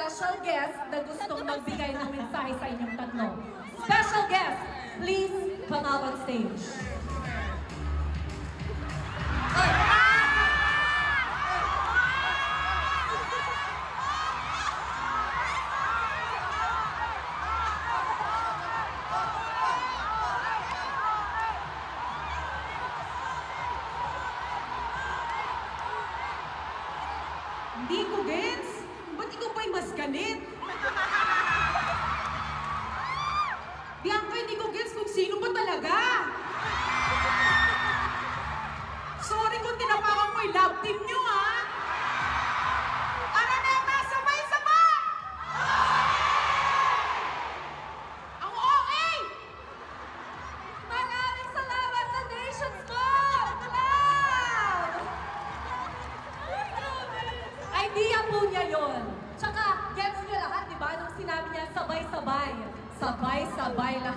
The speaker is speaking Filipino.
special guest na gustong magbigay ng mensahe sa inyong tatlo. Special guest, please come out on stage. Hindi ko gets. Ba't ikaw pa'y mas galit? Bianca, hindi ko gets kung sino ba talaga. Sorry kung tinapakan mo yung love team nyo, ha? Araneta, sabay-sabay! Ang okay! Maraming salamat sa nations mo! Idea po niya yun. Tsaka, gets niyo lahat, di ba? Nung sinabi niya, sabay-sabay. Sabay-sabay lahat.